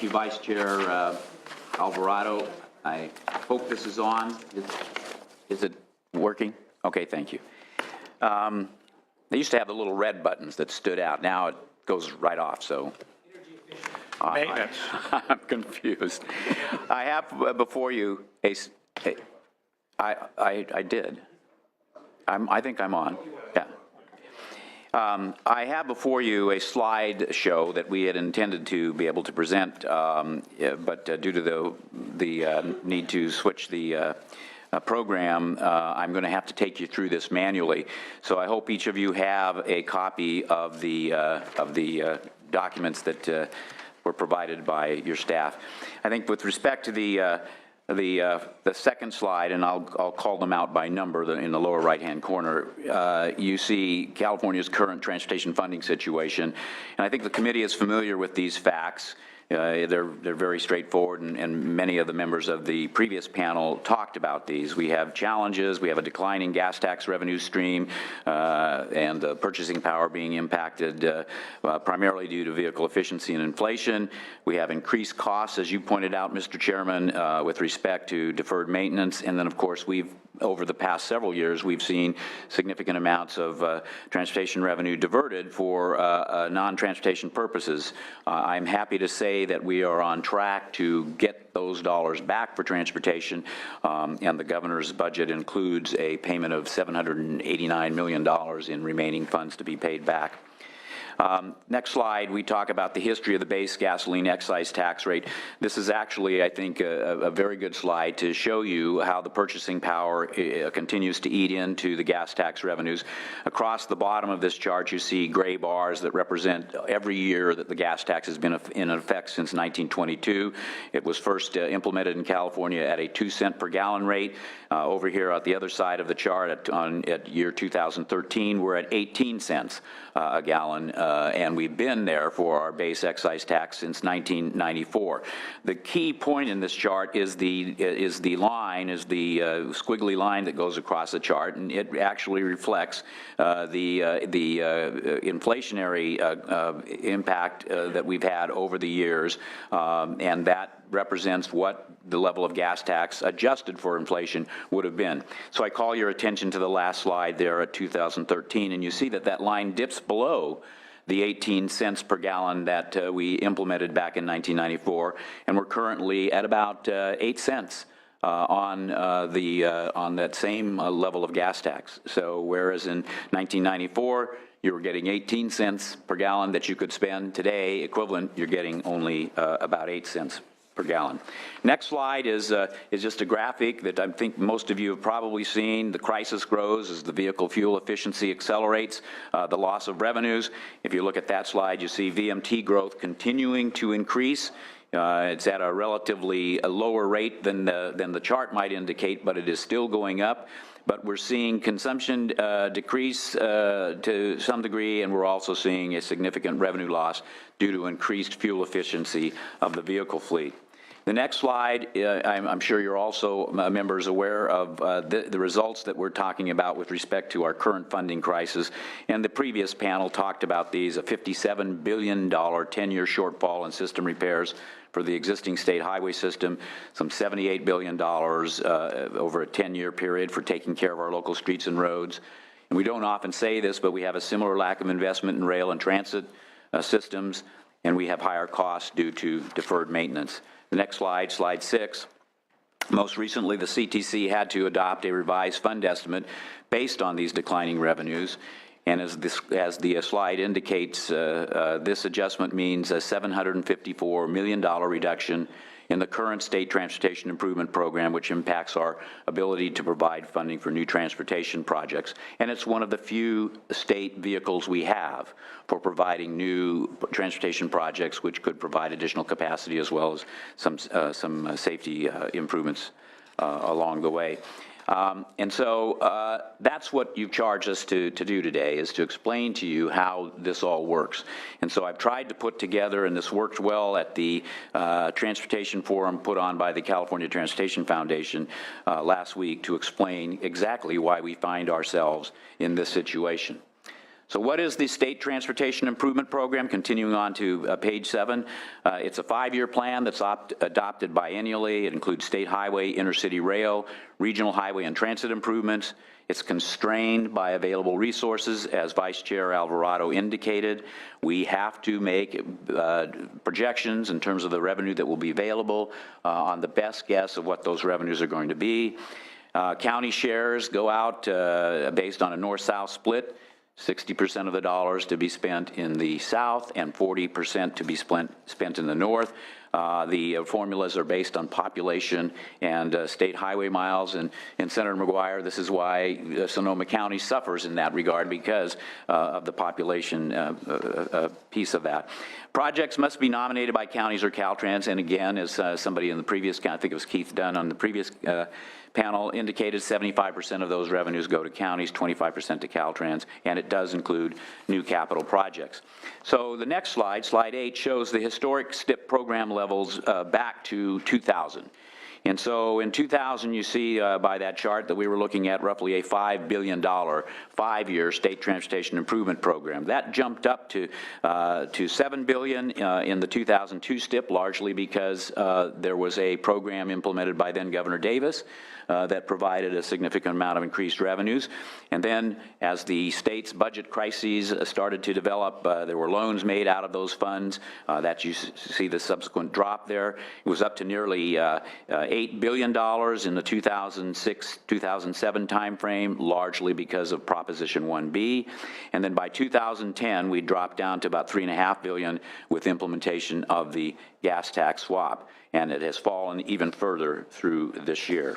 Thank you, Vice Chair Alvarado. I hope this is on. Is it working? Okay, thank you. They used to have the little red buttons that stood out. Now it goes right off, so. Maintenance. I'm confused. I have before you I did. I think I'm on. Yeah. I have before you a slide show that we had intended to be able to present, but due to the need to switch the program, I'm going to have to take you through this manually. So I hope each of you have a copy of the documents that were provided by your staff. I think with respect to the second slide, and I'll call them out by number in the lower right-hand corner, you see California's current transportation funding situation. And I think the committee is familiar with these facts. They're very straightforward, and many of the members of the previous panel talked about these. We have challenges. We have a declining gas tax revenue stream and the purchasing power being impacted primarily due to vehicle efficiency and inflation. We have increased costs, as you pointed out, Mr. Chairman, with respect to deferred maintenance. And then, of course, over the past several years, we've seen significant amounts of transportation revenue diverted for non-transportation purposes. I'm happy to say that we are on track to get those dollars back for transportation, and the governor's budget includes a payment of $789 million in remaining funds to be paid back. Next slide, we talk about the history of the base gasoline excise tax rate. This is actually, I think, a very good slide to show you how the purchasing power continues to eat into the gas tax revenues. Across the bottom of this chart, you see gray bars that represent every year that the gas tax has been in effect since 1922. It was first implemented in California at a 2-cent per gallon rate. Over here at the other side of the chart at year 2013, we're at 18 cents a gallon, and we've been there for our base excise tax since 1994. The key point in this chart is the squiggly line that goes across the chart, and it actually reflects the inflationary impact that we've had over the years, and that represents what the level of gas tax adjusted for inflation would have been. So I call your attention to the last slide there at 2013, and you see that that line dips below the 18 cents per gallon that we implemented back in 1994, and we're currently at about 8 cents on that same level of gas tax. So whereas in 1994, you were getting 18 cents per gallon that you could spend, today, equivalent, you're getting only about 8 cents per gallon. Next slide is just a graphic that I think most of you have probably seen. The crisis grows as the vehicle fuel efficiency accelerates the loss of revenues. If you look at that slide, you see VMT growth continuing to increase. It's at a relatively lower rate than the chart might indicate, but it is still going up. But we're seeing consumption decrease to some degree, and we're also seeing a significant revenue loss due to increased fuel efficiency of the vehicle fleet. The next slide, I'm sure you're also members aware of the results that we're talking about with respect to our current funding crisis. And the previous panel talked about these, a $57 billion 10-year shortfall in system repairs for the existing state highway system, some $78 billion over a 10-year period for taking care of our local streets and roads. And we don't often say this, but we have a similar lack of investment in rail and transit systems, and we have higher costs due to deferred maintenance. The next slide, slide 6. Most recently, the CTC had to adopt a revised fund estimate based on these declining revenues. And as the slide indicates, this adjustment means a $754 million reduction in the current state transportation improvement program, which impacts our ability to provide funding for new transportation projects. And it's one of the few state vehicles we have for providing new transportation projects, which could provide additional capacity as well as some safety improvements along the way. And so that's what you've charged us to do today, is to explain to you how this all works. And so I've tried to put together, and this worked well at the Transportation Forum put on by the California Transportation Foundation last week, to explain exactly why we find ourselves in this situation. So what is the State Transportation Improvement Program? Continuing on to page 7. It's a 5-year plan that's adopted biennially. It includes state highway, intercity rail, regional highway and transit improvements. It's constrained by available resources, as Vice Chair Alvarado indicated. We have to make projections in terms of the revenue that will be available on the best guess of what those revenues are going to be. County shares go out based on a north-south split. 60% of the dollars to be spent in the south and 40% to be spent in the north. The formulas are based on population and state highway miles. And Senator McGuire, this is why Sonoma County suffers in that regard, because of the population piece of that. Projects must be nominated by counties or Caltrans. And again, as somebody in the previous, I think it was Keith Dunn on the previous panel indicated, 75% of those revenues go to counties, 25% to Caltrans, and it does include new capital projects. So the next slide, slide 8, shows the historic STIP program levels back to 2000. And so in 2000, you see by that chart that we were looking at roughly a $5 billion 5-year state transportation improvement program. That jumped up to $7 billion in the 2002 STIP, largely because there was a program implemented by then Governor Davis that provided a significant amount of increased revenues. And then as the state's budget crises started to develop, there were loans made out of those funds. That you see the subsequent drop there. It was up to nearly $8 billion in the 2006-2007 timeframe, largely because of Proposition 1B. And then by 2010, we dropped down to about $3.5 billion with implementation of the gas tax swap. And it has fallen even further through this year.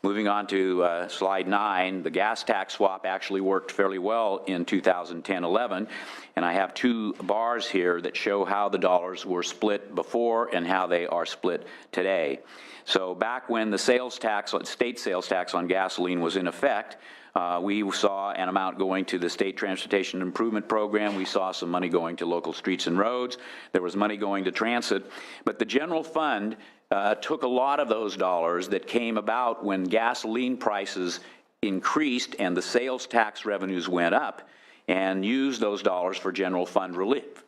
Moving on to slide 9, the gas tax swap actually worked fairly well in 2010-11, and I have 2 bars here that show how the dollars were split before and how they are split today. So back when the sales tax, state sales tax on gasoline was in effect, we saw an amount going to the State Transportation Improvement Program. We saw some money going to local streets and roads. There was money going to transit, but the general fund took a lot of those dollars that came about when gasoline prices increased and the sales tax revenues went up, and used those dollars for general fund relief.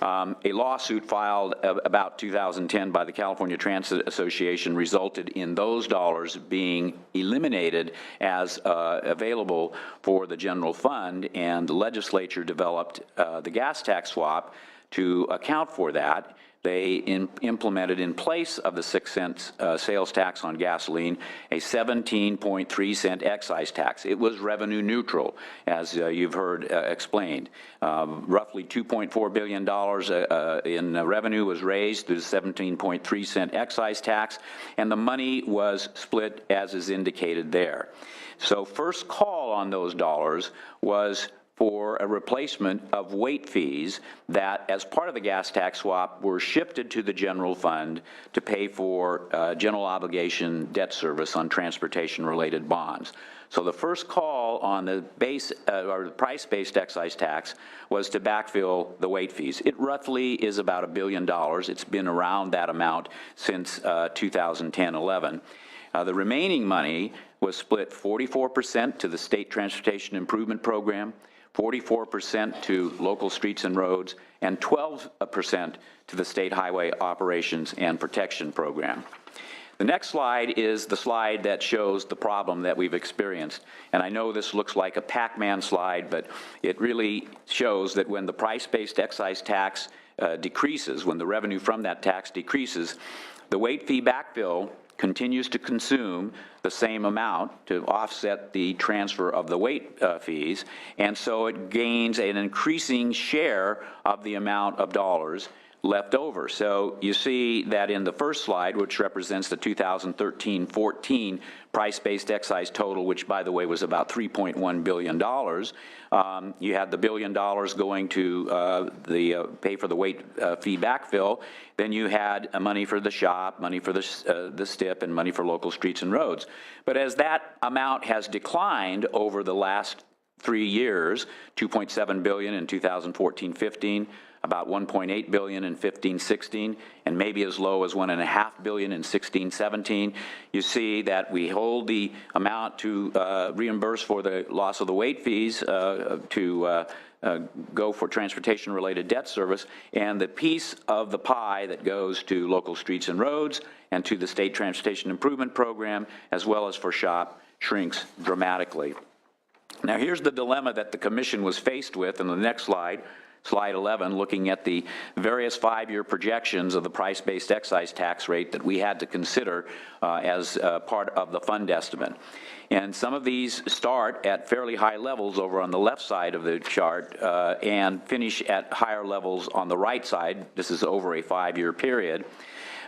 A lawsuit filed about 2010 by the California Transit Association resulted in those dollars being eliminated as available for the general fund, and the legislature developed the gas tax swap to account for that. They implemented, in place of the 6-cent sales tax on gasoline, a 17.3-cent excise tax. It was revenue neutral, as you've heard explained. Roughly $2.4 billion in revenue was raised through the 17.3-cent excise tax, and the money was split as is indicated there. So first call on those dollars was for a replacement of weight fees that, as part of the gas tax swap, were shifted to the general fund to pay for general obligation debt service on transportation-related bonds. So the first call on the base or the price-based excise tax was to backfill the weight fees. It roughly is about $1 billion. It's been around that amount since 2010-11. The remaining money was split 44% to the State Transportation Improvement Program, 44% to local streets and roads, and 12% to the State Highway Operations and Protection Program. The next slide is the slide that shows the problem that we've experienced. And I know this looks like a Pac-Man slide, but it really shows that when the price-based excise tax decreases, when the revenue from that tax decreases, the weight fee backfill continues to consume the same amount to offset the transfer of the weight fees, and so it gains an increasing share of the amount of dollars left over. So you see that in the first slide, which represents the 2013-14 price-based excise total, which, by the way, was about $3.1 billion. You had the $1 billion going to pay for the weight fee backfill. Then you had money for the shop, money for the STIP, and money for local streets and roads. But as that amount has declined over the last 3 years, $2.7 billion in 2014-15, about $1.8 billion in 15-16, and maybe as low as $1.5 billion in 16-17. You see that we hold the amount to reimburse for the loss of the weight fees to go for transportation-related debt service, and the piece of the pie that goes to local streets and roads and to the State Transportation Improvement Program, as well as for SHOP, shrinks dramatically. Now, here's the dilemma that the Commission was faced with in the next slide, Slide 11, looking at the various 5-year projections of the price-based excise tax rate that we had to consider as part of the fund estimate. And some of these start at fairly high levels over on the left side of the chart and finish at higher levels on the right side. This is over a 5-year period.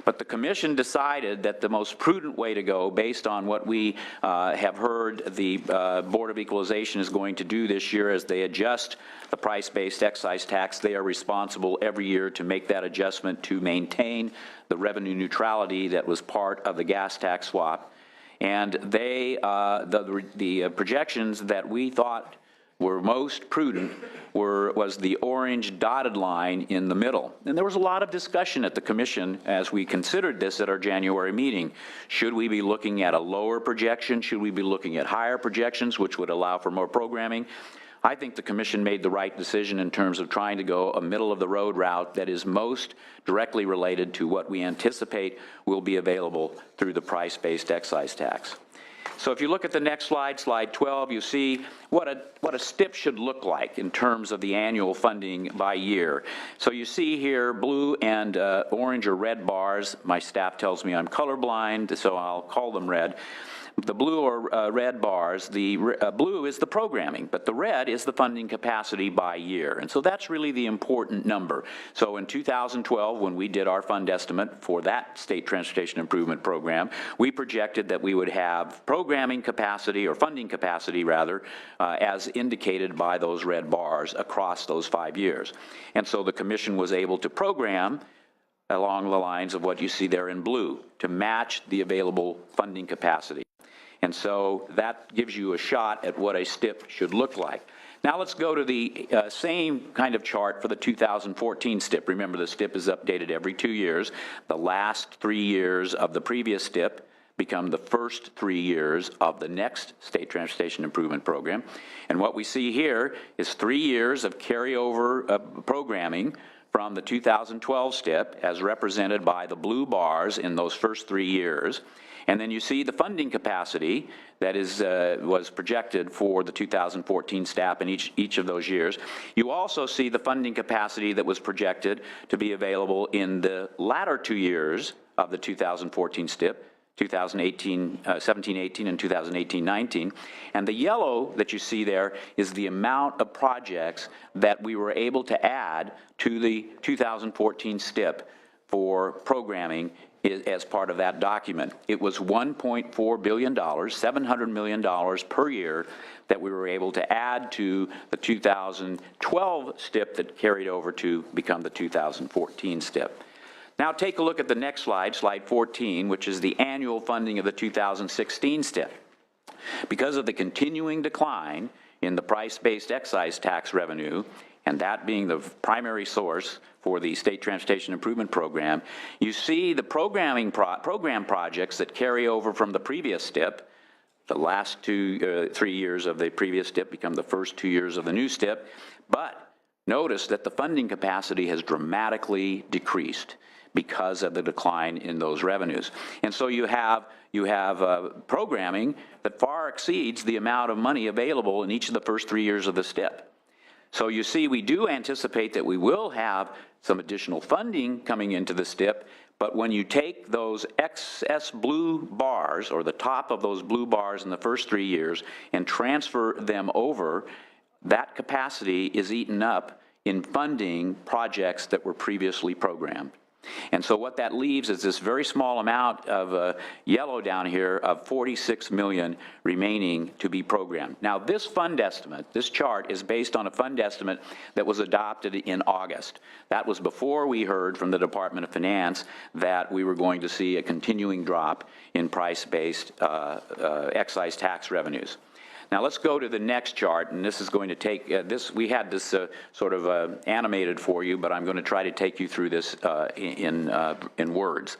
But the Commission decided that the most prudent way to go, based on what we have heard the Board of Equalization is going to do this year as they adjust the price-based excise tax, they are responsible every year to make that adjustment to maintain the revenue neutrality that was part of the gas tax swap. And they, the projections that we thought were most prudent was the orange dotted line in the middle. And there was a lot of discussion at the Commission as we considered this at our January meeting. Should we be looking at a lower projection? Should we be looking at higher projections, which would allow for more programming? I think the Commission made the right decision in terms of trying to go a middle-of-the-road route that is most directly related to what we anticipate will be available through the price-based excise tax. So if you look at the next slide, Slide 12, you see what a STIP should look like in terms of the annual funding by year. So you see here blue and orange or red bars. My staff tells me I'm colorblind, so I'll call them red. The blue or red bars, the blue is the programming, but the red is the funding capacity by year. And so that's really the important number. So in 2012, when we did our fund estimate for that State Transportation Improvement Program, we projected that we would have programming capacity, or funding capacity rather, as indicated by those red bars across those 5 years. And so the Commission was able to program along the lines of what you see there in blue to match the available funding capacity. And so that gives you a shot at what a STIP should look like. Now let's go to the same kind of chart for the 2014 STIP. Remember, the STIP is updated every 2 years. The last 3 years of the previous STIP become the first 3 years of the next State Transportation Improvement Program. And what we see here is 3 years of carryover programming from the 2012 STIP, as represented by the blue bars in those first 3 years. And then you see the funding capacity that was projected for the 2014 STIP in each of those years. You also see the funding capacity that was projected to be available in the latter 2 years of the 2014 STIP, 17-18 and 2018-19. And the yellow that you see there is the amount of projects that we were able to add to the 2014 STIP for programming as part of that document. It was $1.4 billion, $700 million per year that we were able to add to the 2012 STIP that carried over to become the 2014 STIP. Now take a look at the next slide, Slide 14, which is the annual funding of the 2016 STIP. Because of the continuing decline in the price-based excise tax revenue, and that being the primary source for the State Transportation Improvement Program, you see the program projects that carry over from the previous STIP. The last 3 years of the previous STIP become the first 2 years of the new STIP, but notice that the funding capacity has dramatically decreased because of the decline in those revenues. And so you have programming that far exceeds the amount of money available in each of the first 3 years of the STIP. So you see, we do anticipate that we will have some additional funding coming into the STIP, but when you take those excess blue bars, or the top of those blue bars in the first 3 years, and transfer them over, that capacity is eaten up in funding projects that were previously programmed. And so what that leaves is this very small amount of yellow down here of $46 million remaining to be programmed. Now this fund estimate, this chart, is based on a fund estimate that was adopted in August. That was before we heard from the Department of Finance that we were going to see a continuing drop in price-based excise tax revenues. Now let's go to the next chart, and this is going to take, we had this sort of animated for you, but I'm going to try to take you through this in words.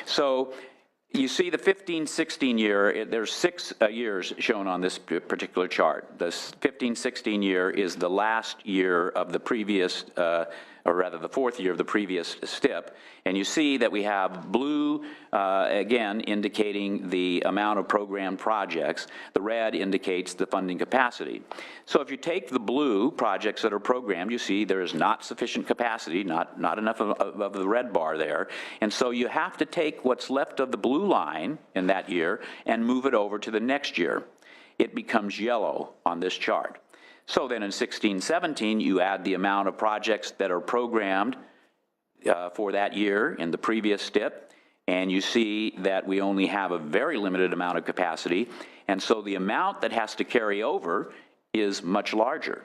So you see the 15-16 year, there's 6 years shown on this particular chart. The 15-16 year is the last year of the previous, or rather the 4th year of the previous STIP, and you see that we have blue, again, indicating the amount of programmed projects. The red indicates the funding capacity. So if you take the blue projects that are programmed, you see there is not sufficient capacity, not enough of the red bar there, and so you have to take what's left of the blue line in that year and move it over to the next year. It becomes yellow on this chart. So then in 16-17, you add the amount of projects that are programmed for that year in the previous STIP, and you see that we only have a very limited amount of capacity, and so the amount that has to carry over is much larger.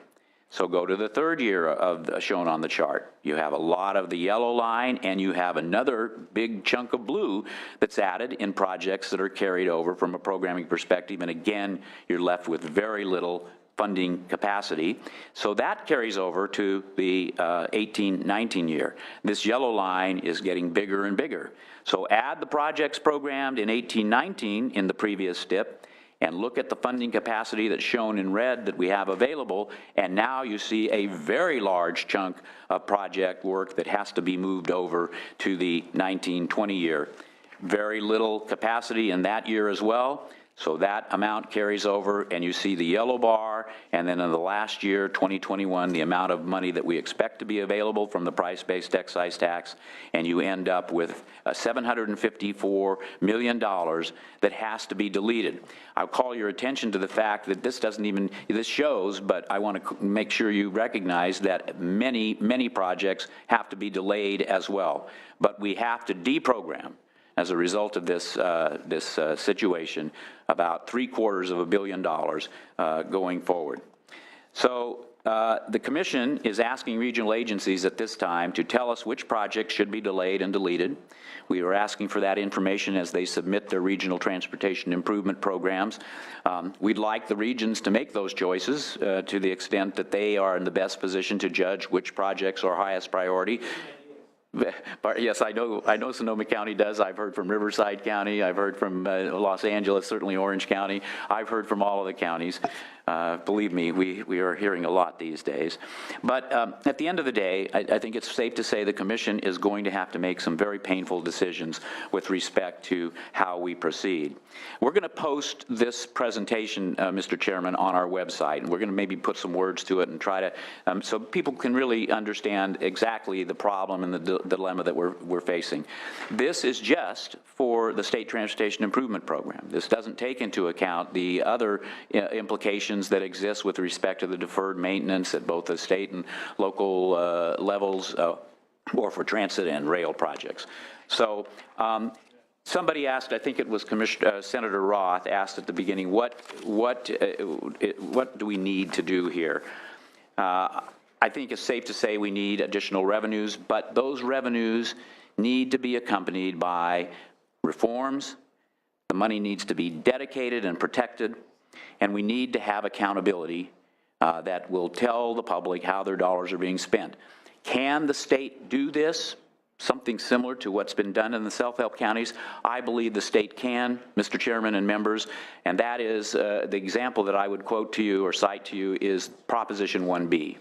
So go to the 3rd year of shown on the chart. You have a lot of the yellow line, and you have another big chunk of blue that's added in projects that are carried over from a programming perspective, and again, you're left with very little funding capacity. So that carries over to the 18-19 year. This yellow line is getting bigger and bigger. So add the projects programmed in 18-19 in the previous STIP, and look at the funding capacity that's shown in red that we have available, and now you see a very large chunk of project work that has to be moved over to the 19-20 year. Very little capacity in that year as well. So that amount carries over, and you see the yellow bar, and then in the last year, 2021, the amount of money that we expect to be available from the price-based excise tax, and you end up with $754 million that has to be deleted. I'll call your attention to the fact that this doesn't even, this shows, but I want to make sure you recognize that many projects have to be delayed as well. But we have to deprogram, as a result of this, situation, about $750 million going forward. So the Commission is asking regional agencies at this time to tell us which projects should be delayed and deleted. We are asking for that information as they submit their regional transportation improvement programs. We'd like the regions to make those choices to the extent that they are in the best position to judge which projects are highest priority. But yes, I know Sonoma County does. I've heard from Riverside County. I've heard from Los Angeles, certainly Orange County. I've heard from all of the counties. Believe me, we are hearing a lot these days. But at the end of the day, I think it's safe to say the Commission is going to have to make some very painful decisions with respect to how we proceed. We're going to post this presentation, Mr. Chairman, on our website, and we're going to maybe put some words to it and try to, so people can really understand exactly the problem and the dilemma that we're facing. This is just for the State Transportation Improvement Program. This doesn't take into account the other implications that exist with respect to the deferred maintenance at both the state and local levels, or for transit and rail projects. So somebody asked, I think it was Senator Roth asked at the beginning, what do we need to do here? I think it's safe to say we need additional revenues, but those revenues need to be accompanied by reforms. The money needs to be dedicated and protected, and we need to have accountability that will tell the public how their dollars are being spent. Can the state do this? Something similar to what's been done in the self-help counties? I believe the state can, Mr. Chairman and members, and that is the example that I would quote to you or cite to you is Proposition 1B.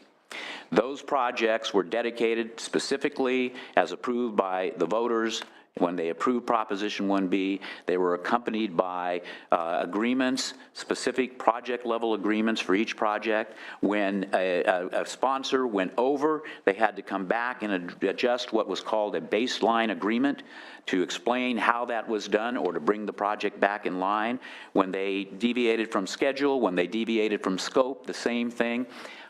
Those projects were dedicated specifically as approved by the voters. When they approved Proposition 1B, they were accompanied by agreements, specific project-level agreements for each project. When a sponsor went over, they had to come back and adjust what was called a baseline agreement to explain how that was done or to bring the project back in line. When they deviated from schedule, when they deviated from scope, the same thing.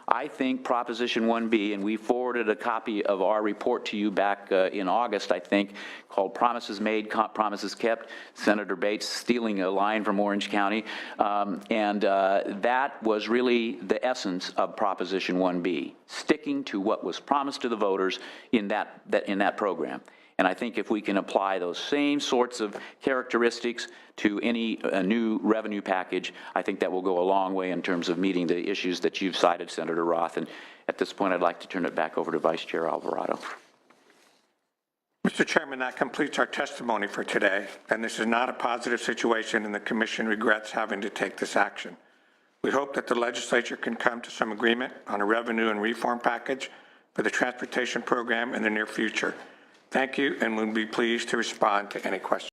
I think Proposition 1B, and we forwarded a copy of our report to you back in August, I think, called Promises Made, Promises Kept, Senator Bates stealing a line from Orange County, and that was really the essence of Proposition 1B, sticking to what was promised to the voters in that program. And I think if we can apply those same sorts of characteristics to any new revenue package, I think that will go a long way in terms of meeting the issues that you've cited, Senator Roth. And at this point, I'd like to turn it back over to Vice Chair Alvarado. Mr. Chairman, that completes our testimony for today, and this is not a positive situation, and the Commission regrets having to take this action. We hope that the legislature can come to some agreement on a revenue and reform package for the transportation program in the near future. Thank you, and we'll be pleased to respond to any questions.